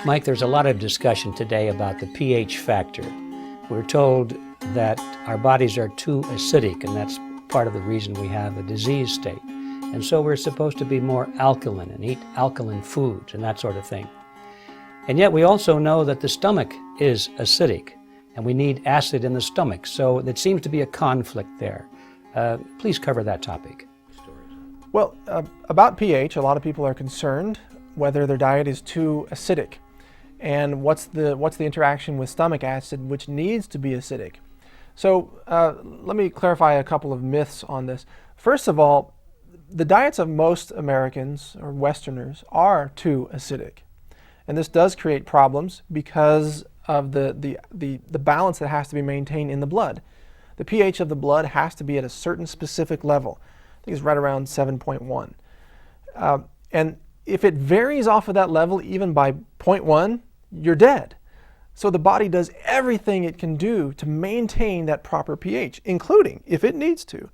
Mike, there's a lot of discussion today about the pH factor. We're told that our bodies are too acidic, and that's part of the reason we have a disease state. And so we're supposed to be more alkaline and eat alkaline foods and that sort of thing. And yet we also know that the stomach is acidic, and we need acid in the stomach. So there seems to be a conflict there. Please cover that topic. Well, about pH, a lot of people are concerned whether their diet is too acidic, and what's the interaction with stomach acid, which needs to be acidic. So let me clarify a couple of myths on this. First of all, the diets of most Americans or Westerners are too acidic, and this does create problems because of the balance that has to be maintained in the blood. The pH of the blood has to be at a certain specific level. I think it's right around 7.1. And if it varies off of that level, even by 0.1, you're dead. So the body does everything it can do to maintain that proper pH, including, if it needs to,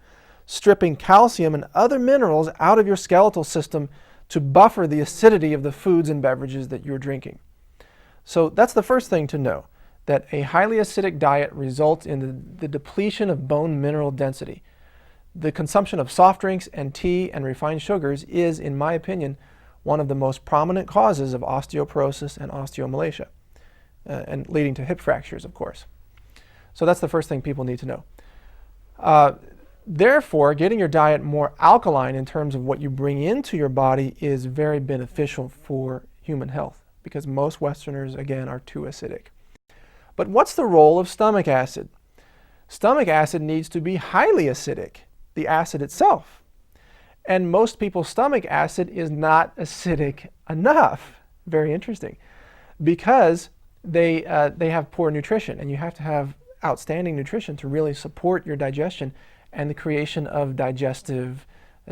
stripping calcium and other minerals out of your skeletal system to buffer the acidity of the foods and beverages that you're drinking. So that's the first thing to know, that a highly acidic diet results in the depletion of bone mineral density. The consumption of soft drinks and tea and refined sugars is, in my opinion, one of the most prominent causes of osteoporosis and osteomalacia, and leading to hip fractures, of course. So that's the first thing people need to know. Therefore, getting your diet more alkaline in terms of what you bring into your body is very beneficial for human health, because most Westerners, again, are too acidic. But what's the role of stomach acid? Stomach acid needs to be highly acidic, the acid itself. And most people's stomach acid is not acidic enough. Very interesting. Because they have poor nutrition, and you have to have outstanding nutrition to really support your digestion and the creation of digestive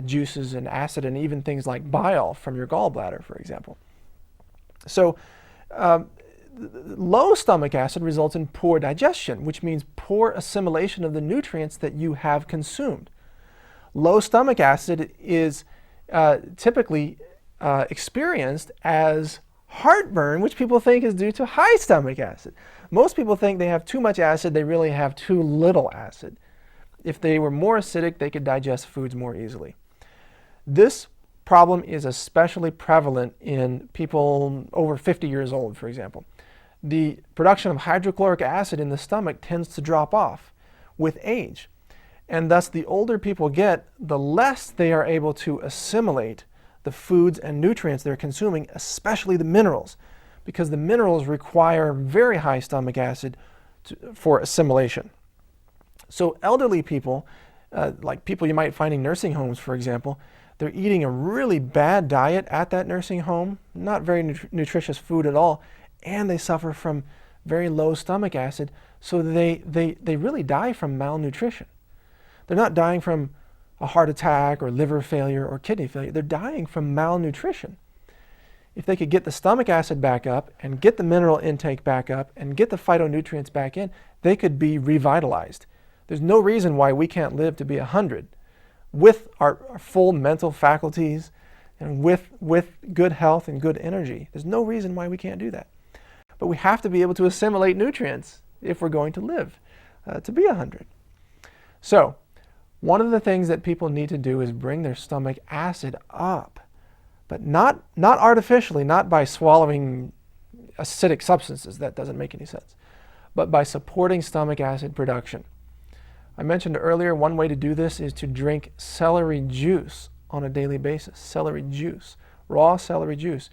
juices and acid, and even things like bile from your gallbladder, for example. So low stomach acid results in poor digestion, which means poor assimilation of the nutrients that you have consumed. Low stomach acid is typically experienced as heartburn, which people think is due to high stomach acid. Most people think they have too much acid, they really have too little acid. If they were more acidic, they could digest foods more easily. This problem is especially prevalent in people over 50 years old, for example. The production of hydrochloric acid in the stomach tends to drop off with age. And thus, the older people get, the less they are able to assimilate the foods and nutrients they're consuming, especially the minerals, because the minerals require very high stomach acid for assimilation. So elderly people, like people you might find in nursing homes, for example, they're eating a really bad diet at that nursing home, not very nutritious food at all, and they suffer from very low stomach acid, so they really die from malnutrition. They're not dying from a heart attack or liver failure or kidney failure. They're dying from malnutrition. If they could get the stomach acid back up and get the mineral intake back up and get the phytonutrients back in, they could be revitalized. There's no reason why we can't live to be 100 with our full mental faculties and with good health and good energy. There's no reason why we can't do that. But we have to be able to assimilate nutrients if we're going to live to be 100. So, one of the things that people need to do is bring their stomach acid up, but not artificially, not by swallowing acidic substances. That doesn't make any sense. But by supporting stomach acid production. I mentioned earlier, one way to do this is to drink celery juice on a daily basis. Celery juice, raw celery juice,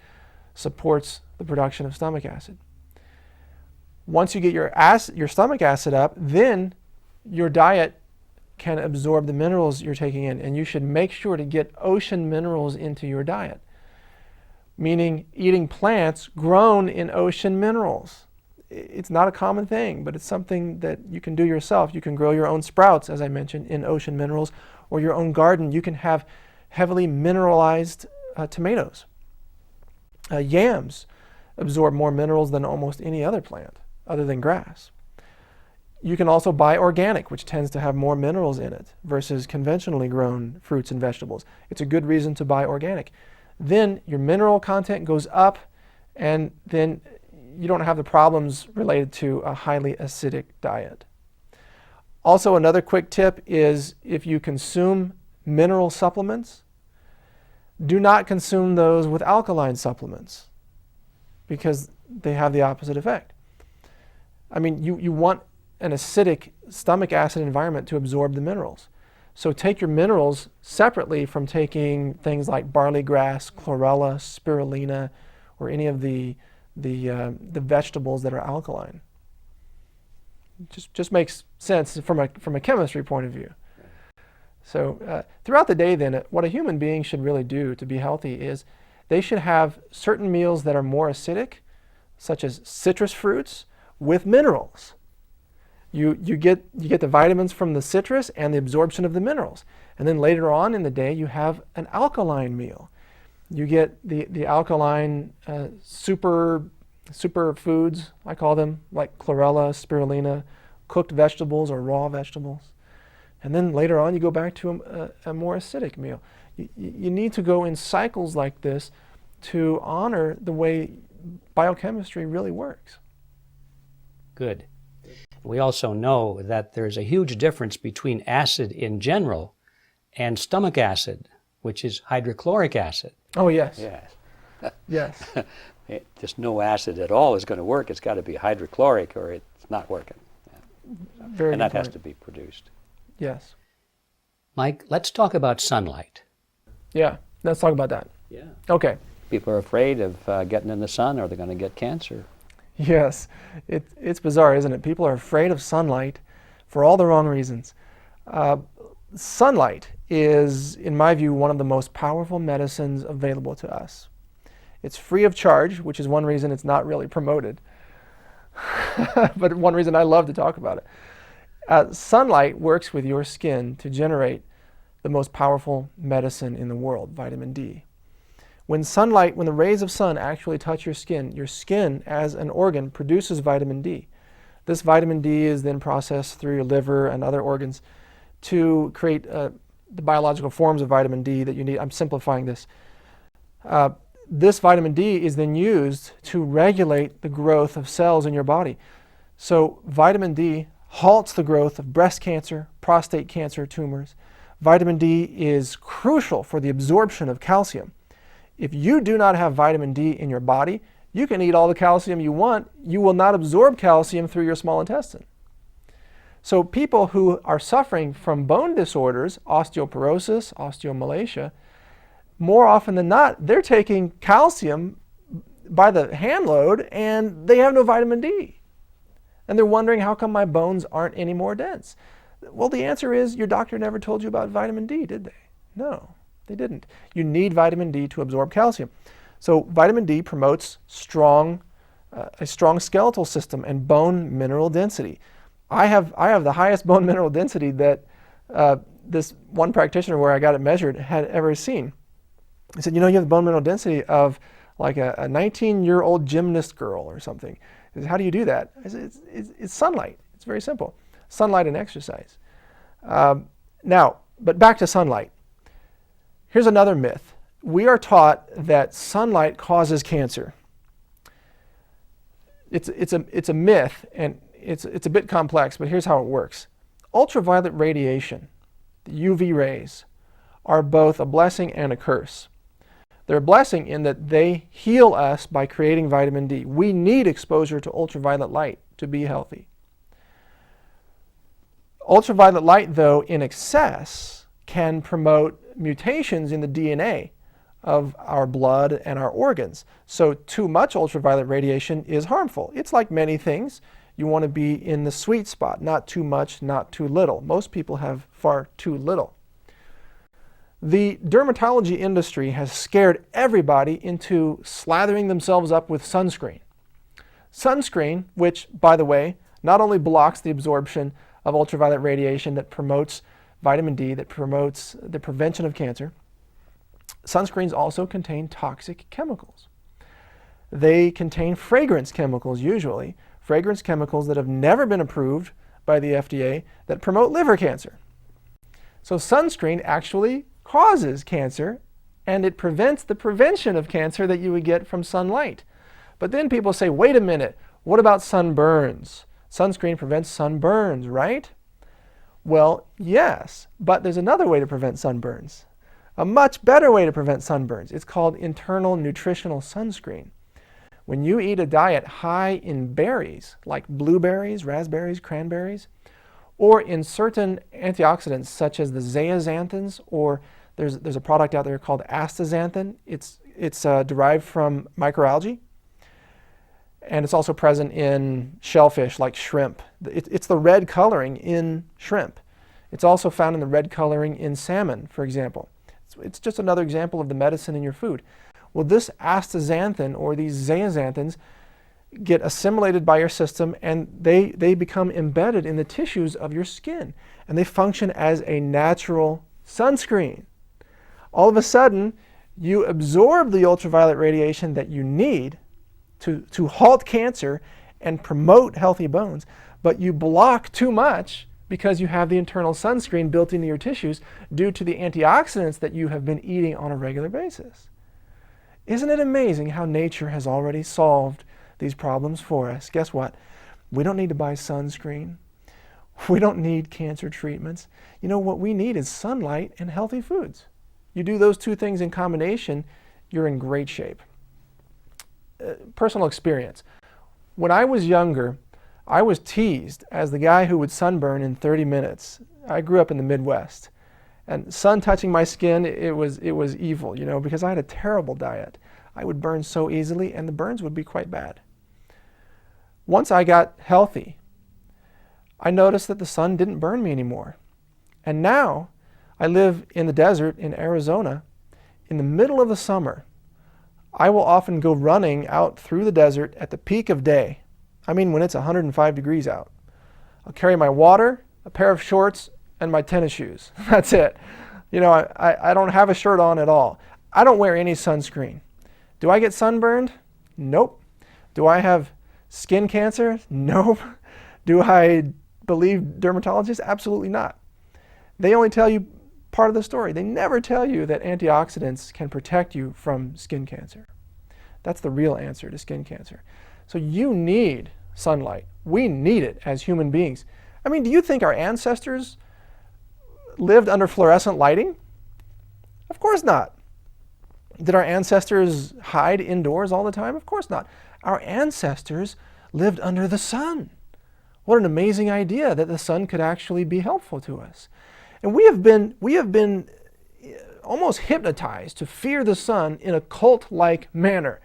supports the production of stomach acid. Once you get your stomach acid up, then your diet can absorb the minerals you're taking in, and you should make sure to get ocean minerals into your diet, meaning eating plants grown in ocean minerals. It's not a common thing, but it's something that you can do yourself. You can grow your own sprouts, as I mentioned, in ocean minerals, or your own garden. You can have heavily mineralized tomatoes. Yams absorb more minerals than almost any other plant, other than grass. You can also buy organic, which tends to have more minerals in it versus conventionally grown fruits and vegetables. It's a good reason to buy organic. Then your mineral content goes up, and then you don't have the problems related to a highly acidic diet. Also, another quick tip is if you consume mineral supplements, do not consume those with alkaline supplements because they have the opposite effect. I mean, you want an acidic stomach acid environment to absorb the minerals. So take your minerals separately from taking things like barley grass, chlorella, spirulina, or any of the vegetables that are alkaline. Just makes sense from a chemistry point of view. So throughout the day then, what a human being should really do to be healthy is they should have certain meals that are more acidic, such as citrus fruits with minerals. You get the vitamins from the citrus and the absorption of the minerals. And then later on in the day, you have an alkaline meal. You get the alkaline super foods, I call them, like chlorella, spirulina, cooked vegetables or raw vegetables. And then later on, you go back to a more acidic meal. You need to go in cycles like this to honor the way biochemistry really works. Good. We also know that there's a huge difference between acid in general and stomach acid, which is hydrochloric acid. Oh, yes. Yes. Yes. Just no acid at all is going to work. It's got to be hydrochloric or it's not working. Very and that good has point. to be produced. Yes. Mike, let's talk about sunlight. Yeah, let's talk about that. Yeah. Okay. People are afraid of getting in the sun or they're going to get cancer. Yes, it's bizarre, isn't it? People are afraid of sunlight for all the wrong reasons. Sunlight is, in my view, one of the most powerful medicines available to us. It's free of charge, which is one reason it's not really promoted, but one reason I love to talk about it. Sunlight works with your skin to generate the most powerful medicine in the world, vitamin D. When the rays of sun actually touch your skin as an organ produces vitamin D. This vitamin D is then processed through your liver and other organs to create the biological forms of vitamin D that you need. I'm simplifying this. This vitamin D is then used to regulate the growth of cells in your body. So vitamin D halts the growth of breast cancer, prostate cancer tumors. Vitamin D is crucial for the absorption of calcium. If you do not have vitamin D in your body, you can eat all the calcium you want. You will not absorb calcium through your small intestine. So people who are suffering from bone disorders, osteoporosis, osteomalacia, more often than not, they're taking calcium by the handload and they have no vitamin D. And they're wondering, how come my bones aren't any more dense? Well, the answer is your doctor never told you about vitamin D, did they? No. They didn't. You need vitamin D to absorb calcium. So vitamin D promotes a strong skeletal system and bone mineral density. I have the highest bone mineral density that this one practitioner where I got it measured had ever seen. He said, you have the bone mineral density of like a 19-year-old gymnast girl or something. He said, how do you do that? I said, it's sunlight. It's very simple. Sunlight and exercise. Now, but back to sunlight. Here's another myth. We are taught that sunlight causes cancer. It's a myth, and it's a bit complex, but here's how it works. Ultraviolet radiation, the UV rays, are both a blessing and a curse. They're a blessing in that they heal us by creating vitamin D. We need exposure to ultraviolet light to be healthy. Ultraviolet light, though, in excess, can promote mutations in the DNA of our blood and our organs. So too much ultraviolet radiation is harmful. It's like many things. You want to be in the sweet spot, not too much, not too little. Most people have far too little. The dermatology industry has scared everybody into slathering themselves up with sunscreen. Sunscreen, which, by the way, not only blocks the absorption of ultraviolet radiation that promotes vitamin D, that promotes the prevention of cancer, sunscreens also contain toxic chemicals. They contain fragrance chemicals, usually, fragrance chemicals that have never been approved by the FDA that promote liver cancer. So sunscreen actually causes cancer, and it prevents the prevention of cancer that you would get from sunlight. But then people say, wait a minute, what about sunburns? Sunscreen prevents sunburns, right? Well, yes, but there's another way to prevent sunburns. A much better way to prevent sunburns. It's called internal nutritional sunscreen. When you eat a diet high in berries, like blueberries, raspberries, cranberries, or in certain antioxidants such as the zeaxanthins, or there's a product out there called astaxanthin. It's derived from microalgae, and it's also present in shellfish like shrimp. It's the red coloring in shrimp. It's also found in the red coloring in salmon, for example. It's just another example of the medicine in your food. Well, this astaxanthin or these zeaxanthins get assimilated by your system, and they become embedded in the tissues of your skin, and they function as a natural sunscreen. All of a sudden, you absorb the ultraviolet radiation that you need to halt cancer and promote healthy bones, but you block too much because you have the internal sunscreen built into your tissues due to the antioxidants that you have been eating on a regular basis. Isn't it amazing how nature has already solved these problems for us? Guess what? We don't need to buy sunscreen. We don't need cancer treatments. You know, what we need is sunlight and healthy foods. You do those two things in combination, you're in great shape. Personal experience. When I was younger, I was teased as the guy who would sunburn in 30 minutes. I grew up in the Midwest, and sun touching my skin, it was evil, you know, because I had a terrible diet. I would burn so easily, and the burns would be quite bad. Once I got healthy, I noticed that the sun didn't burn me anymore. And now I live in the desert in Arizona. In the middle of the summer, I will often go running out through the desert at the peak of day. I mean, when it's 105 degrees out. I'll carry my water, a pair of shorts, and my tennis shoes. That's it. You know, I don't have a shirt on at all. I don't wear any sunscreen. Do I get sunburned? Nope. Do I have skin cancer? Nope. Do I believe dermatologists? Absolutely not. They only tell you part of the story. They never tell you that antioxidants can protect you from skin cancer. That's the real answer to skin cancer. So you need sunlight. We need it as human beings. I mean, do you think our ancestors lived under fluorescent lighting? Of course not. Did our ancestors hide indoors all the time? Of course not. Our ancestors lived under the sun. What an amazing idea that the sun could actually be helpful to us. And we have been almost hypnotized to fear the sun in a cult-like manner.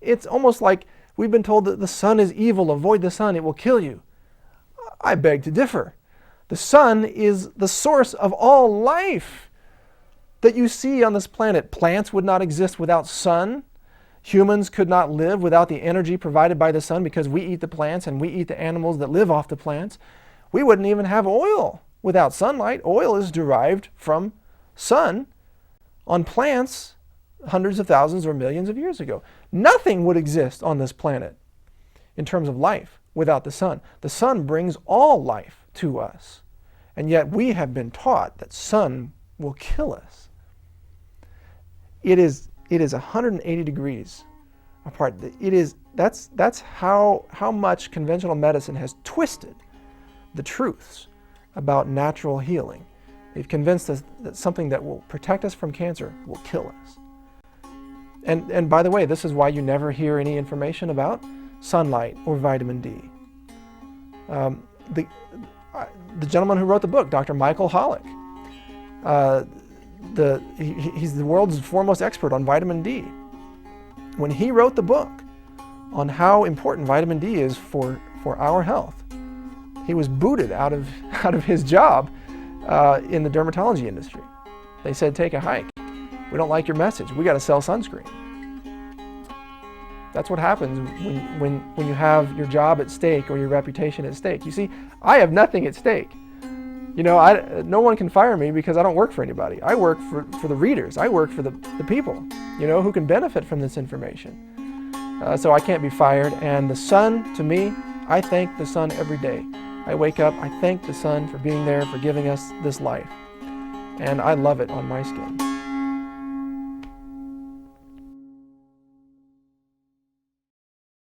It's almost like we've been told that the sun is evil, avoid the sun, it will kill you. I beg to differ. The sun is the source of all life that you see on this planet. Plants would not exist without sun. Humans could not live without the energy provided by the sun because we eat the plants and we eat the animals that live off the plants. We wouldn't even have oil without sunlight. Oil is derived from sun on plants hundreds of thousands or millions of years ago. Nothing would exist on this planet in terms of life without the sun. The sun brings all life to us, and yet we have been taught that sun will kill us. It is 180 degrees apart. That's how much conventional medicine has twisted the truths about natural healing. They've convinced us that something that will protect us from cancer will kill us. And by the way, this is why you never hear any information about sunlight or vitamin D. The gentleman who wrote the book, Dr. Michael Holick, he's the world's foremost expert on vitamin D. When he wrote the book on how important vitamin D is for our health, he was booted out of his job in the dermatology industry. They said, take a hike. We don't like your message. We got to sell sunscreen. That's what happens when you have your job at stake or your reputation at stake. You see, I have nothing at stake. You know, no one can fire me because I don't work for anybody. I work for the readers. I work for the people, you know, who can benefit from this information. So I can't be fired. And the sun, to me, I thank the sun every day. I wake up, I thank the sun for being there, for giving us this life. And I love it on my skin.